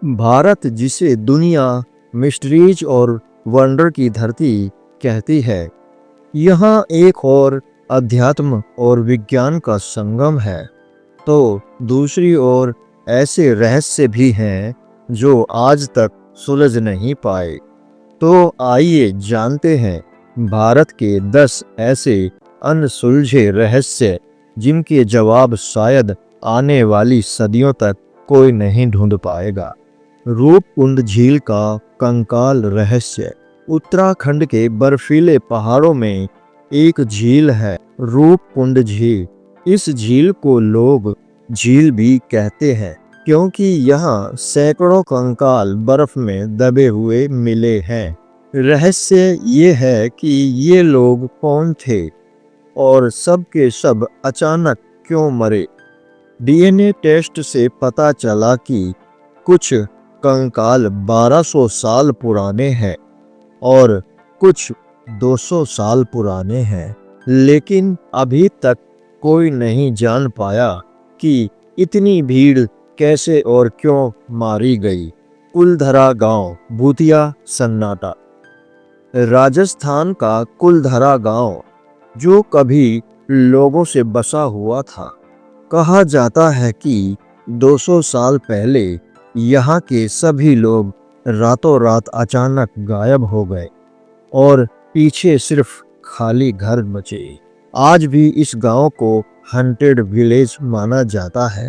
भारत, जिसे दुनिया मिस्ट्रीज और वंडर की धरती कहती है, यहाँ एक और अध्यात्म और विज्ञान का संगम है। तो दूसरी ओर ऐसे रहस्य भी हैं जो आज तक सुलझ नहीं पाए। तो आइए जानते हैं भारत के 10 ऐसे अनसुलझे रहस्य जिनके जवाब शायद आने वाली सदियों तक कोई नहीं ढूंढ पाएगा। रूपकुंड झील का कंकाल रहस्य। उत्तराखंड के बर्फीले पहाड़ों में एक झील है, रूपकुंड झील। इस झील को लोग झील भी कहते हैं क्योंकि यहाँ सैकड़ों कंकाल बर्फ में दबे हुए मिले हैं। रहस्य ये है कि ये लोग कौन थे और सब के सब अचानक क्यों मरे। डीएनए टेस्ट से पता चला कि कुछ कंकाल 1200 साल पुराने हैं और कुछ 200 साल पुराने हैं, लेकिन अभी तक कोई नहीं जान पाया कि इतनी भीड़ कैसे और क्यों मारी गई। कुलधरा गांव, भूतिया सन्नाटा। राजस्थान का कुलधरा गांव, जो कभी लोगों से बसा हुआ था, कहा जाता है कि 200 साल पहले यहाँ के सभी लोग रातों रात अचानक गायब हो गए और पीछे सिर्फ खाली घर बचे। आज भी इस गांव को हंटेड विलेज माना जाता है।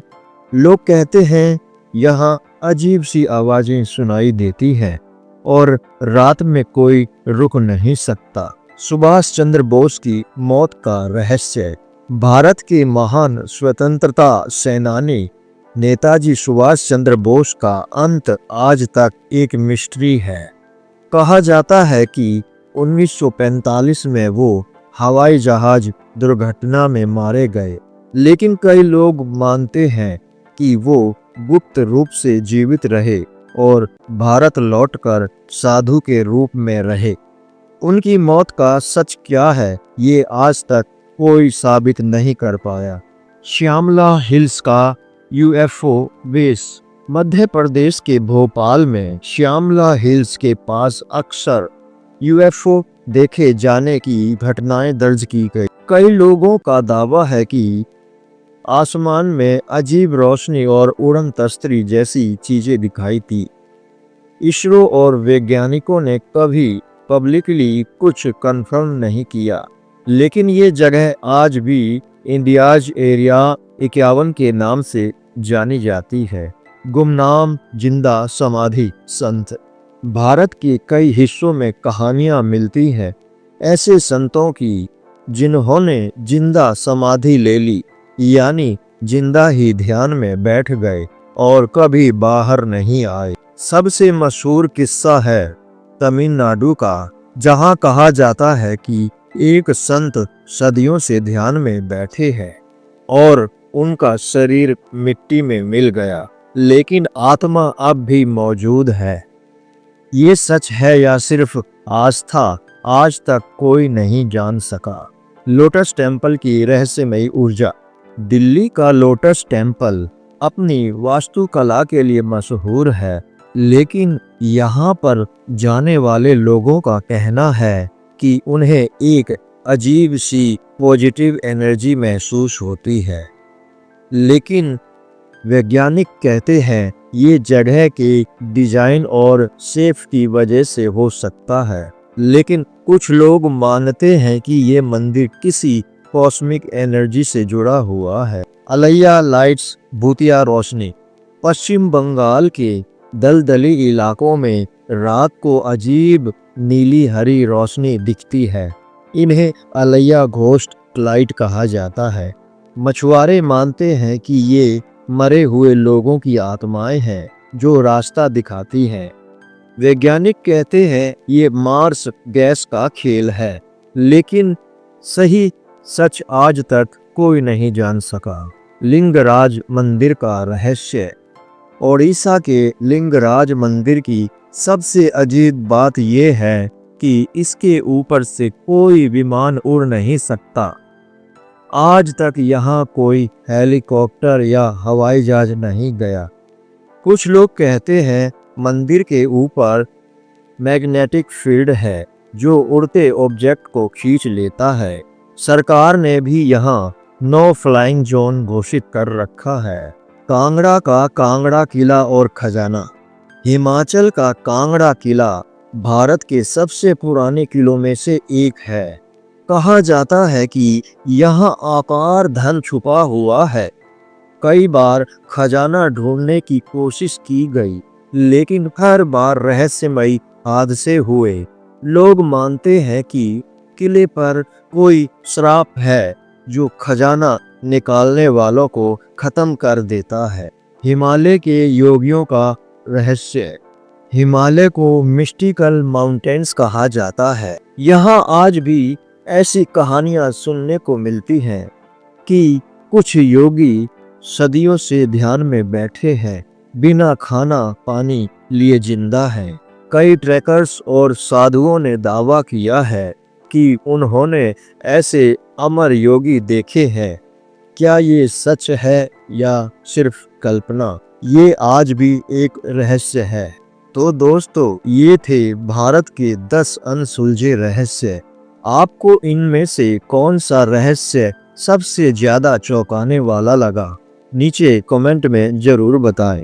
लोग कहते हैं यहाँ अजीब सी आवाजें सुनाई देती हैं और रात में कोई रुक नहीं सकता। सुभाष चंद्र बोस की मौत का रहस्य। भारत के महान स्वतंत्रता सेनानी नेताजी सुभाष चंद्र बोस का अंत आज तक एक मिस्ट्री है। कहा जाता है कि 1945 में वो हवाई जहाज दुर्घटना में मारे गए, लेकिन कई लोग मानते हैं कि वो गुप्त रूप से जीवित रहे और भारत लौटकर साधु के रूप में रहे। उनकी मौत का सच क्या है, ये आज तक कोई साबित नहीं कर पाया। श्यामला हिल्स का यूएफओ बेस। मध्य प्रदेश के भोपाल में श्यामला हिल्स के पास अक्सर यूएफओ देखे जाने की घटनाएं दर्ज की गई। कई लोगों का दावा है कि आसमान में अजीब रोशनी और उड़न तस्तरी जैसी चीजें दिखाई थी। इसरो और वैज्ञानिकों ने कभी पब्लिकली कुछ कंफर्म नहीं किया, लेकिन ये जगह आज भी इंडियाज एरिया 51 के नाम से जानी जाती है। गुमनाम जिंदा समाधि संत। भारत के कई हिस्सों में कहानियां मिलती हैं ऐसे संतों की जिन्होंने जिंदा समाधि ले ली, यानी जिंदा ही ध्यान में बैठ गए और कभी बाहर नहीं आए। सबसे मशहूर किस्सा है तमिलनाडु का, जहां कहा जाता है कि एक संत सदियों से ध्यान में बैठे हैं और उनका शरीर मिट्टी में मिल गया, लेकिन आत्मा अब भी मौजूद है। ये सच है या सिर्फ आस्था, आज तक कोई नहीं जान सका। लोटस टेम्पल की रहस्यमयी ऊर्जा। दिल्ली का लोटस टेम्पल अपनी वास्तुकला के लिए मशहूर है, लेकिन यहाँ पर जाने वाले लोगों का कहना है कि उन्हें एक अजीब सी पॉजिटिव एनर्जी महसूस होती है। लेकिन वैज्ञानिक कहते हैं ये जगह के डिजाइन और शेप की वजह से हो सकता है, लेकिन कुछ लोग मानते हैं कि ये मंदिर किसी कॉस्मिक एनर्जी से जुड़ा हुआ है। अलैया लाइट्स, भूतिया रोशनी। पश्चिम बंगाल के दलदली इलाकों में रात को अजीब नीली हरी रोशनी दिखती है। इन्हें अलैया घोस्ट लाइट कहा जाता है। मछुआरे मानते हैं कि ये मरे हुए लोगों की आत्माएं हैं जो रास्ता दिखाती हैं। वैज्ञानिक कहते हैं ये मार्स गैस का खेल है, लेकिन सही सच आज तक कोई नहीं जान सका। लिंगराज मंदिर का रहस्य। ओडिशा के लिंगराज मंदिर की सबसे अजीब बात यह है कि इसके ऊपर से कोई विमान उड़ नहीं सकता। आज तक यहाँ कोई हेलीकॉप्टर या हवाई जहाज नहीं गया। कुछ लोग कहते हैं मंदिर के ऊपर मैग्नेटिक फील्ड है जो उड़ते ऑब्जेक्ट को खींच लेता है। सरकार ने भी यहाँ नो फ्लाइंग जोन घोषित कर रखा है। कांगड़ा का कांगड़ा किला और खजाना। हिमाचल का कांगड़ा किला भारत के सबसे पुराने किलों में से एक है। कहा जाता है कि यहाँ अपार धन छुपा हुआ है। कई बार खजाना ढूंढने की कोशिश की गई, लेकिन हर बार रहस्यमयी हादसे हुए। लोग मानते हैं कि किले पर कोई श्राप है जो खजाना निकालने वालों को खत्म कर देता है। हिमालय के योगियों का रहस्य। हिमालय को मिस्टिकल माउंटेन्स कहा जाता है। यहाँ आज भी ऐसी कहानियां सुनने को मिलती हैं कि कुछ योगी सदियों से ध्यान में बैठे हैं, बिना खाना पानी लिए जिंदा हैं। कई ट्रैकर्स और साधुओं ने दावा किया है कि उन्होंने ऐसे अमर योगी देखे हैं। क्या ये सच है या सिर्फ कल्पना, ये आज भी एक रहस्य है। तो दोस्तों, ये थे भारत के 10 अनसुलझे रहस्य। आपको इनमें से कौन सा रहस्य सबसे ज्यादा चौंकाने वाला लगा? नीचे कमेंट में जरूर बताएं।